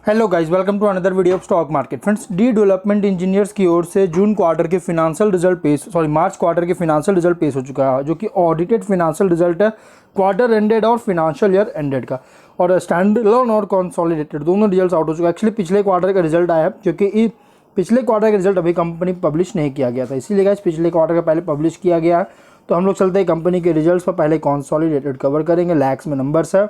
Hello guys, welcome to another video of stock market. Friends, DEE development engineers की ओर से जून क्वार्टर के फिनेंशियल रिजल्ट मार्च क्वार्टर के फिनेंशियल रिजल्ट पेश हो चुका है, जो कि ऑडिटेड फिनेंशियल रिजल्ट है क्वार्टर एंडेड और फिनेंशियल ईयर एंडेड का। और स्टैंड अलोन और कंसोलिडेटेड दोनों रिजल्ट आउट हो चुका है। एक्चुअली पिछले क्वार्टर का रिजल्ट आया है, क्योंकि पिछले क्वार्टर का रिजल्ट अभी कंपनी पब्लिश नहीं किया गया था, इसीलिए गाइस पिछले क्वार्टर का पहले पब्लिश किया गया है। तो हम लोग चलते हैं कंपनी के रिजल्ट्स पर, पहले कंसोलिडेटेड कवर करेंगे। लैक्स में नंबर्स है।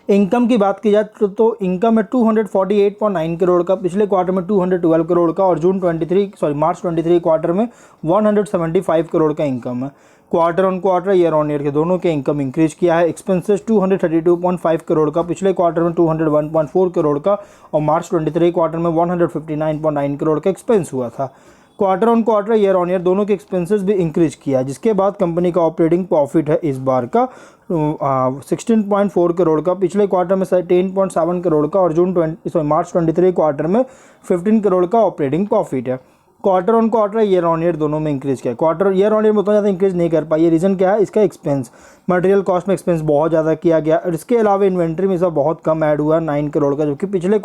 इनकम की बात की जाए तो इनकम है 248.9 करोड़ का, पिछले क्वार्टर में 212 करोड़ का, और मार्च 23 क्वार्टर में 175 करोड़ का इनकम है। Quarter on quarter, year on year के दोनों के इनकम इंक्रीज किया है। एक्सपेंसेस 232.5 करोड़ का, पिछले क्वार्टर में 201.4 करोड़ का, और मार्च 23 क्वार्टर में 159.9 करोड़ का एक्सपेंस हुआ था। Quarter on quarter, year on year दोनों के एक्सपेंसेस भी इंक्रीज किया है, जिसके बाद कंपनी का ऑपरेटिंग प्रॉफिट है इस बार का 16.4 करोड़ का, पिछले क्वार्टर में 10.7 करोड़ का, और मार्च 23 क्वार्टर में 15 करोड़ का ऑपरेटिंग प्रॉफिट है। Quarter on quarter, year on year दोनों में इंक्रीज किया। क्वार्टर ईयर ऑन ईयर में उतना ज़्यादा इंक्रीज नहीं कर पाई है। रीज़न क्या है? इसका एक्सपेंस, मटेरियल कॉस्ट में एक्सपेंस बहुत ज़्यादा किया गया, और इसके अलावा इन्वेंट्री में सब बहुत कम ऐड हुआ 9 करोड़ का, जबकि पिछले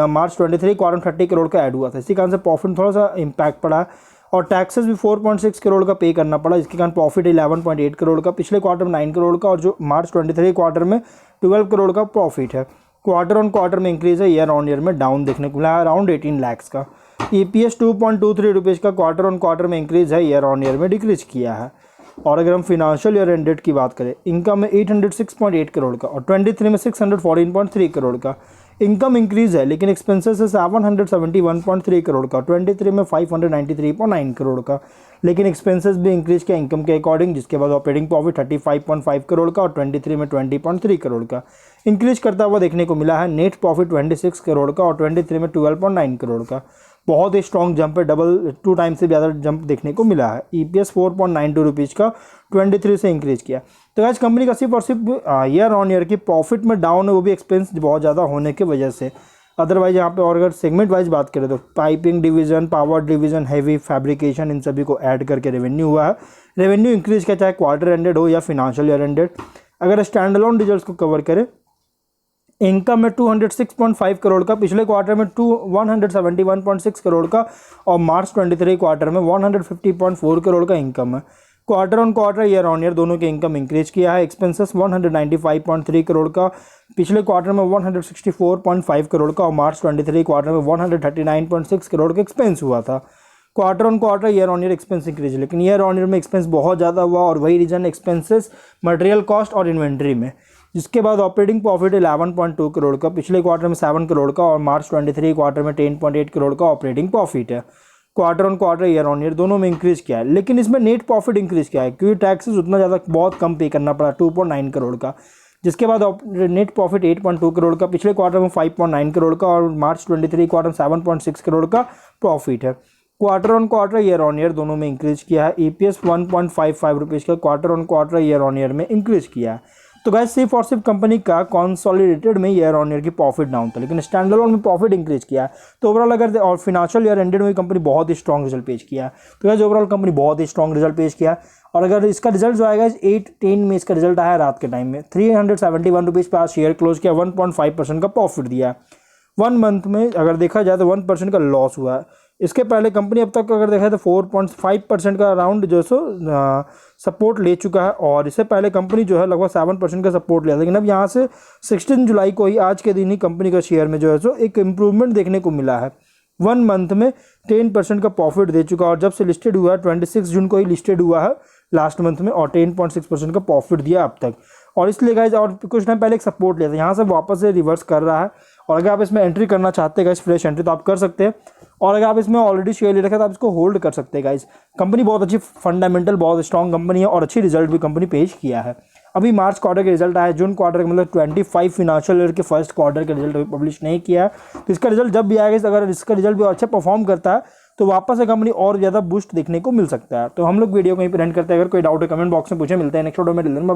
मार्च 23 क्वार्टर में 30 करोड़ का ऐड हुआ था। इसी कारण से प्रॉफिट में थोड़ा सा इम्पैक्ट पड़ा, और टैक्सेस भी 4.6 करोड़ का पे करना पड़ा, जिसके कारण प्रॉफिट 11.8 करोड़ का, पिछले क्वार्टर में 9 करोड़ का, और जो मार्च 23 क्वार्टर में 12 करोड़ का प्रॉफिट है। क्वार्टर ऑन क्वार्टर में इंक्रीज है, ईयर ऑन ईयर में डाउन देखने को मिला है अराउंड 18 लाख का। EPS 2.23 रुपीज़ का क्वार्टर ऑन क्वार्टर में इंक्रीज है, ईयर ऑन ईयर में डिक्रीज किया है। और अगर हम फिनेंशियल ईयर एंडेड की बात करें, इनकम में 806.8 करोड़ का, और 23 में 614.3 करोड़ का इनकम इंक्रीज है, लेकिन एक्सपेंसेस है 771.3 करोड़ का, 23 में 593.9 करोड़ का, लेकिन एक्सपेंसेस भी इंक्रीज किया इनकम के अकॉर्डिंग, जिसके बाद ऑपरेटिंग प्रॉफिट 35.5 करोड़ का, और 23 में 20.3 करोड़ का इंक्रीज करता हुआ देखने को मिला है। नेट प्रॉफिट 26 करोड़ का, और 23 में 12.9 करोड़ का बहुत ही स्ट्रॉन्ग जंप है, 2 टाइम से ज़्यादा जंप देखने को मिला है। EPS 4.92 रुपीज़ का 23 से इंक्रीज किया। तो आज कंपनी का सिर्फ और सिर्फ ईयर ऑन ईयर की प्रॉफिट में डाउन है, वो भी एक्सपेंस बहुत ज़्यादा होने की वजह से। अदरवाइज यहाँ पे और अगर सेगमेंट वाइज बात करें तो piping division, power division, heavy fabrication, इन सभी को ऐड करके रेवेन्यू हुआ है। रेवेन्यू इंक्रीज किया, चाहे क्वार्टर एंडेड हो या फिनेंशियल ईयर एंडेड। अगर स्टैंड अलोन रिजल्ट्स को कवर करें, इनकम में 206.5 करोड़ का, पिछले क्वार्टर में 171.6 करोड़ का, और मार्च 23 क्वार्टर में 150.4 करोड़ का इनकम है। Quarter on quarter, year on year दोनों के इनकम इंक्रीज किया है। एक्सपेंसेस 195.3 करोड़ का, पिछले क्वार्टर में 164.5 करोड़ का, और मार्च 23 क्वार्टर में 139.6 करोड़ का एक्सपेंस हुआ था। Quarter on quarter, year on year expense increase, लेकिन ईयर ऑन ईयर में एक्सपेंस बहुत ज़्यादा हुआ, और वही रीजन एक्सपेंसेस, मटेरियल कॉस्ट और इन्वेंट्री में। जिसके बाद ऑपरेटिंग प्रॉफिट 11.2 करोड़ का, पिछले क्वार्टर में 7 करोड़ का, और मार्च 23 क्वार्टर में 10.8 करोड़ का ऑपरेटिंग प्रॉफिट है। Quarter on quarter, year on year दोनों में इंक्रीज किया है, लेकिन इसमें नेट प्रॉफिट इंक्रीज किया है, क्योंकि टैक्सेस उतना ज़्यादा बहुत कम पे करना पड़ा, 2.9 करोड़ का। जिसके बाद नेट प्रॉफिट 8.2 करोड़ का, पिछले क्वार्टर में 5.9 करोड़ का, और मार्च 23 क्वार्टर में 7.6 करोड़ का प्रॉफिट है। Quarter on quarter, year on year दोनों में इंक्रीज किया है। EPS 1.55 रुपीज़ का quarter on quarter, year on year में इंक्रीज किया है। तो गाइस सिर्फ और सिर्फ कंपनी का कंसोलिडेटेड में ईयर ऑन ईयर की प्रॉफिट डाउन था, लेकिन स्टैंड अलोन में प्रॉफिट इंक्रीज किया है। तो ओवरऑल अगर और फिनेंशियल ईयर एंडेड में कंपनी बहुत ही स्ट्रॉन्ग रिजल्ट पेश किया है। तो गाइस ओवरऑल कंपनी बहुत ही स्ट्रॉन्ग रिजल्ट पेश किया है। और अगर इसका रिजल्ट जो आएगा 8-10 में इसका रिजल्ट आया रात के टाइम में, 371 रुपीज़ पे आज शेयर क्लोज किया, 1.5% का प्रॉफिट दिया है। 1 मंथ में अगर देखा जाए तो 1% का लॉस हुआ है। इसके पहले कंपनी अब तक अगर देखा जाए तो 4.5% का अराउंड जो सो सपोर्ट ले चुका है, और इससे पहले कंपनी जो है लगभग 7% का सपोर्ट लिया, लेकिन अब यहाँ से 16 जुलाई को ही, आज के दिन ही कंपनी का शेयर में जो है सो एक इम्प्रूवमेंट देखने को मिला है। 1 मंथ में 10% का प्रॉफिट दे चुका है, और जब से लिस्टेड हुआ है 26 जून को ही लिस्टेड हुआ है लास्ट मंथ में, और 10.6% का प्रॉफिट दिया अब तक। और इसलिए गाइस, और कुछ टाइम पहले एक सपोर्ट लिया था, यहाँ से वापस से रिवर्स कर रहा है। और अगर आप इसमें एंट्री करना चाहते हैं गाइस, फ्रेश एंट्री, तो आप कर सकते हैं। और अगर आप इसमें ऑलरेडी शेयर ले रखे तो आप इसको होल्ड कर सकते हैं गाइस। कंपनी बहुत अच्छी, फंडामेंटल बहुत स्ट्रॉन्ग कंपनी है, और अच्छी रिजल्ट भी कंपनी पेश किया है। अभी मार्च क्वार्टर के रिजल्ट आया, जून क्वार्टर का मतलब 25 फिनेंशियल ईयर के फर्स्ट क्वार्टर का रिजल्ट अभी पब्लिश नहीं किया है। तो इसका रिजल्ट जब भी आएगा, अगर इसका रिजल्ट भी अच्छा परफॉर्म करता है तो वापस से कंपनी और ज़्यादा बूस्ट देखने को मिल सकता है। तो हम लोग वीडियो को यहीं पर एंड करते हैं। अगर कोई डाउट है कमेंट बॉक्स में पूछे। मिलते हैं नेक्स्ट वीडियो में। बाय।